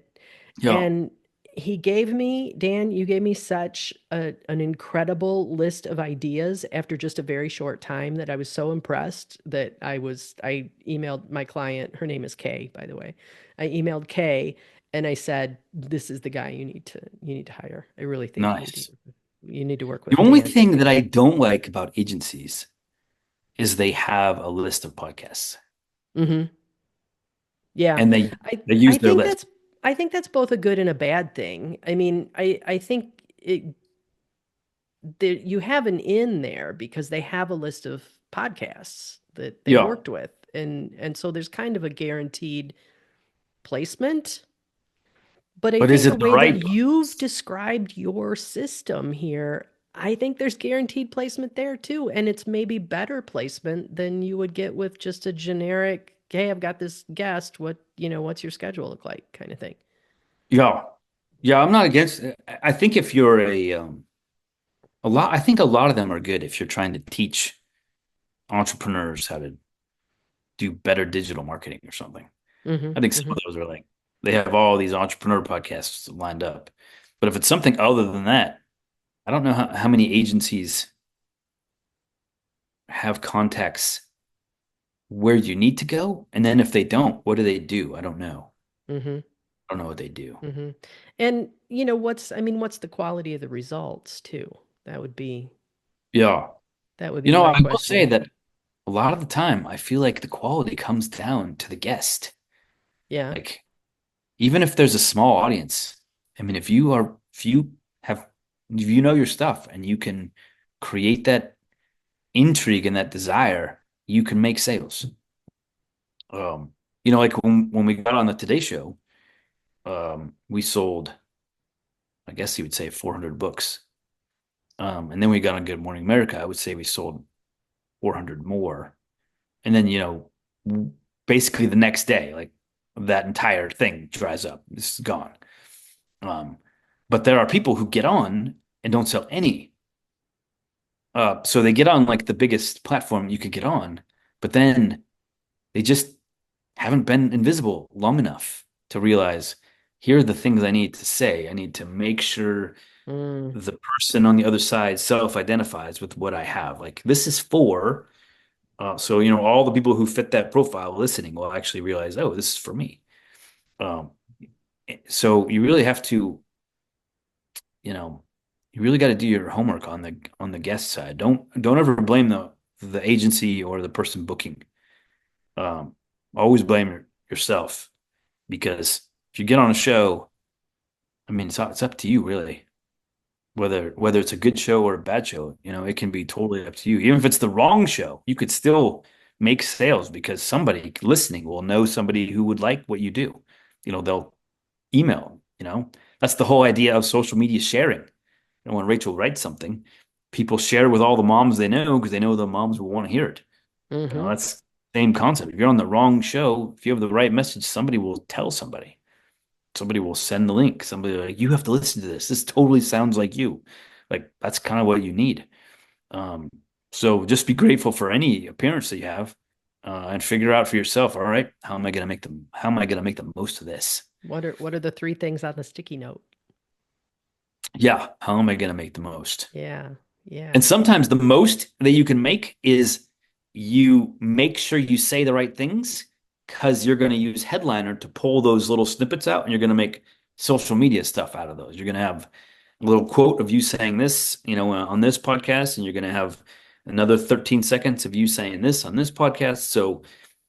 Yeah. And he gave me, Dan, you gave me such an incredible list of ideas after just a very short time that I was so impressed that I emailed my client. Her name is Kay, by the way. I emailed Kay and I said, this is the guy you need to hire. I really think Nice. you need to work The with only Dan. thing that I don't like about agencies is they have a list of podcasts Hmm. Yeah. and they use I their think list. that's both a good and a bad thing. I mean, I think you have an in there because they have a list of podcasts that they've Yeah. worked with, and so there's kind of a guaranteed placement. But I But is think the it the way that right you've place? described your system here, I think there's guaranteed placement there too, and it's maybe better placement than you would get with just a generic, hey, I've got this guest, what's your schedule look like kind of thing. Yeah. Yeah, I'm not against it. I think if you're I think a lot of them are good if you're trying to teach entrepreneurs how to do better digital marketing or something. Hmm. I think some Hmm. of those are like they have all these entrepreneur podcasts lined up. But if it's something other than that, I don't know how many agencies have contacts where you need to go. And then if they don't, what do they do? I don't know. Hmm. I don't know what they do. Hmm. And what's the quality of the results too? That would be Yeah. that would be my I will say question. that a lot of the time, I feel like the quality comes down to the guest. Yeah. Like, even if there's a small audience, I mean, if you know your stuff and you can create that intrigue and that desire, you can make sales. Um, like when we got on the Today Show, we sold, I guess you would say 400 books. And then we got on Good Morning America. I would say we sold 400 more. And then, basically the next day, like that entire thing dries up. It's gone. Um, but there are people who get on and don't sell any. So they get on like the biggest platform you could get on, but then they just haven't been invisible long enough to realize here are the things I need to say. I need to make sure Mm, the person on the other side self-identifies with what I have. Like this is for, so all the people who fit that profile listening will actually realize, oh, this is for me. Um, so you really have to, you know, you really got to do your homework on the guest side. Don't ever blame the agency or the person booking. Um, always blame yourself because if you get on a show, I mean, it's up to you really. Whether it's a good show or a bad show, it can be totally up to you. Even if it's the wrong show, you could still make sales because somebody listening will know somebody who would like what you do. They'll email, That's the whole idea of social media sharing. When Rachel writes something, people share with all the moms they know because they know the moms will want to hear it. hmm. That's the same concept. If you're on the wrong show, if you have the right message, somebody will tell somebody. Somebody will send the link. Somebody like, you have to listen to this. This totally sounds like you. Like that's kind of what you need. Um, so just be grateful for any appearance that you have. and figure out for yourself, all right, how am I going to make the most of this? What are the three things on the sticky note? Yeah, how am I going to make the most? Yeah. Yeah. And sometimes the most that you can make is you make sure you say the right things because you're going to use Headliner to pull those little snippets out and you're going to make social media stuff out of those. You're going to have a little quote of you saying this, on this podcast, and you're going to have another 13 seconds of you saying this on this podcast. So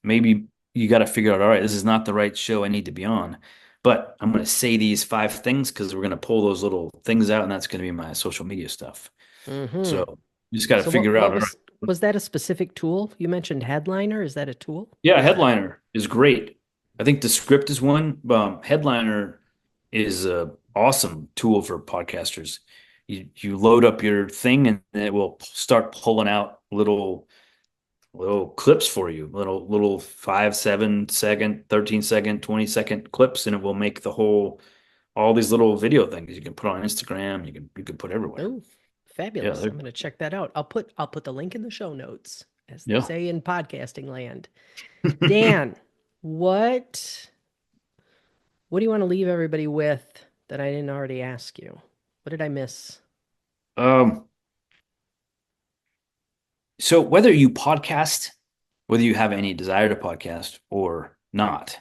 maybe you got to figure out, all right, this is not the right show I need to be on, but I'm going to say these five things because we're going to pull those little things out, and that's going to be my social media stuff. Mm-hmm. So you just got to So what figure out, what all right. was that a specific tool? You mentioned Headliner. Is that a tool? Yeah, Headliner is great. I think the script is one. Headliner is a awesome tool for podcasters. You load up your thing and it will start pulling out little clips for you, little 5, 7 second, 13 second, 20 second clips, and it will make all these little video things you can put on Instagram. You can put everywhere. Oh, Yeah, fabulous. I'm going to check that out. I'll put the link in the show notes, as they yeah. say in podcasting land. Dan, what what do you want to leave everybody with that I didn't already ask you? What did I miss? Um, so whether you podcast, whether you have any desire to podcast or not,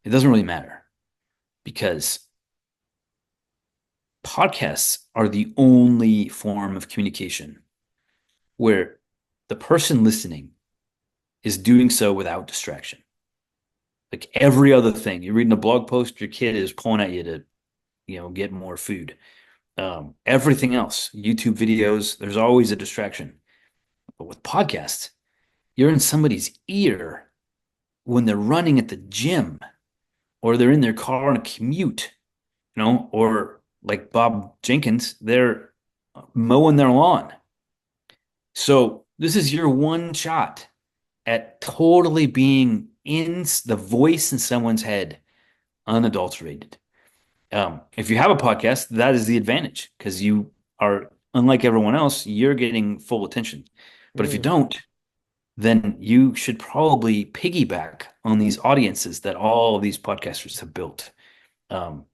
it doesn't really matter because podcasts are the only form of communication where the person listening is doing so without distraction. Like every other thing, you're reading a blog post, your kid is pulling at you to, get more food. Everything else, YouTube videos, there's always a distraction. But with podcasts, you're in somebody's ear when they're running at the gym or they're in their car on a commute, or like Bob Jenkins, they're mowing their lawn. So this is your one shot at totally being in the voice in someone's head, unadulterated. If you have a podcast, that is the advantage because you are, unlike everyone else, you're getting full attention. But if you Mm. don't, then you should probably piggyback on these audiences that all of these podcasters have built. Um,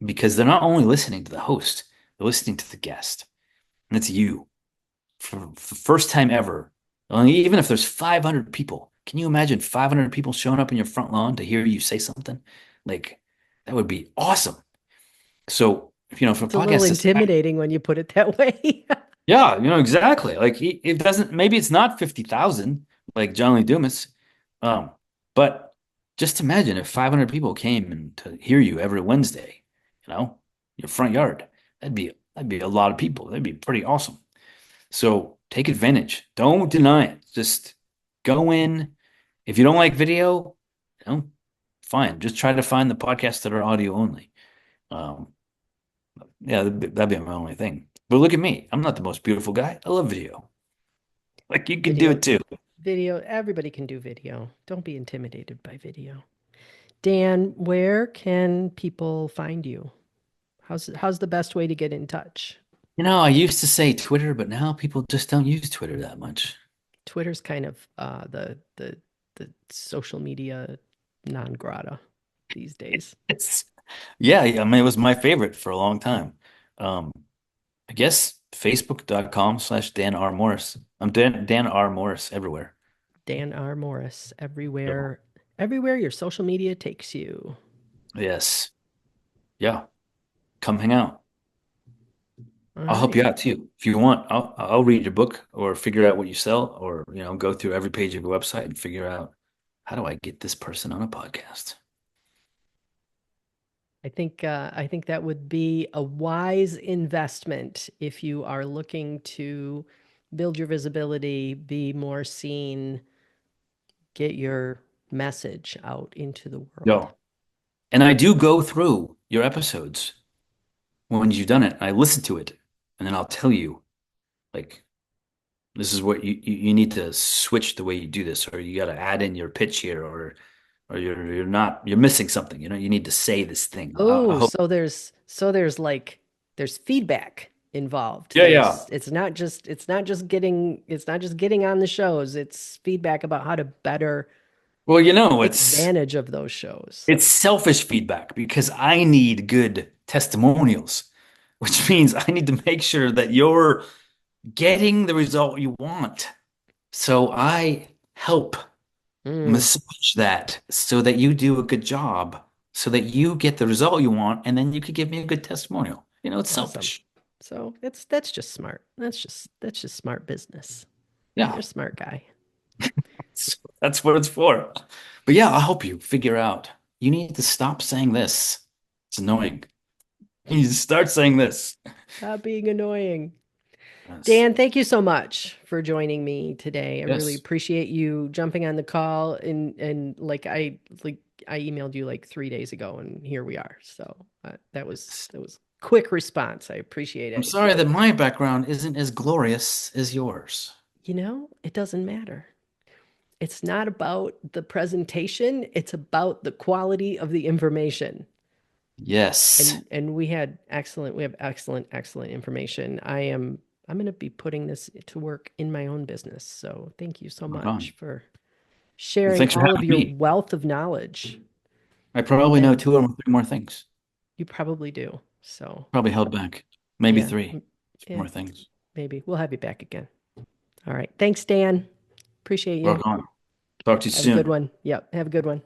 because they're not only listening to the host, they're listening to the guest. And it's you for the first time ever. Even if there's 500 people, can you imagine 500 people showing up in your front lawn to hear you say something? Like, that would be awesome. So, for a It's a little podcast, intimidating when you put it that way. yeah, exactly. Like, it doesn't, maybe it's not 50,000 like John Lee Dumas. But just imagine if 500 people came and to hear you every Wednesday, your front yard. That'd be a lot of people. That'd be pretty awesome. So take advantage. Don't deny it. Just go in. If you don't like video, fine. Just try to find the podcasts that are audio only. Um, yeah, that'd be my only thing. But look at me. I'm not the most beautiful guy. I love video. Like you can do Video. it too. Video. Everybody can do video. Don't be intimidated by video. Dan, where can people find you? How's the best way to get in touch? I used to say Twitter, but now people just don't use Twitter that much. Twitter's kind of the social media non grata these days. It's Yeah, I mean it was my favorite for a long time. Um, I guess Facebook.com/Dan R. Morris. I'm Dan R. Morris everywhere. Dan R. Morris, So, everywhere your social media takes you. yes. Yeah. Come hang out. All I'll help you right. out too. If you want, I'll read your book or figure out what you sell or, go through every page of your website and figure out how do I get this person on a podcast? I think that would be a wise investment if you are looking to build your visibility, be more seen, get your message out into the world. Yo. And I do go through your episodes when you've done it. I listen to it and then I'll tell you like this is what you need to switch the way you do this, or you got to add in your pitch here, or you're missing something. You need to say this thing. I Oh, hope. so there's feedback. involved. Yeah, yeah. It's not just getting on the shows. It's feedback about how to better Well, take advantage of those shows. it's selfish feedback because I need good testimonials, which means I need to make sure that you're getting the result you want. So I help Mm, massage that so that you do a good job, so that you get the result you want, and then you could give me a good testimonial. It's awesome. selfish. So that's just smart. That's just smart business. You're Yeah, a smart guy. that's what it's for. But yeah, I'll help you figure out. You need to stop saying this. It's annoying. You need to start saying this. Stop being annoying. Yes. Dan, thank you so much for joining me today. I really Yes. appreciate you jumping on the call and like I emailed you like 3 days ago and here we are. So that was quick response. I appreciate I'm it. sorry that my background isn't as glorious as yours. It doesn't matter. It's not about the presentation, it's about the quality of the information. Yes. And we have excellent information. I'm going to be putting this to work in my own business. So thank you so Rock much on. for Well, sharing thanks for all of having your me. wealth of knowledge. I probably know And two or three more things. you probably do. So Probably held back. Maybe yeah, three yeah, more things. maybe we'll have you back again. All right. Thanks, Dan. Appreciate you. Rock on. Talk to you Have a good soon. one. Yep. Have a good one.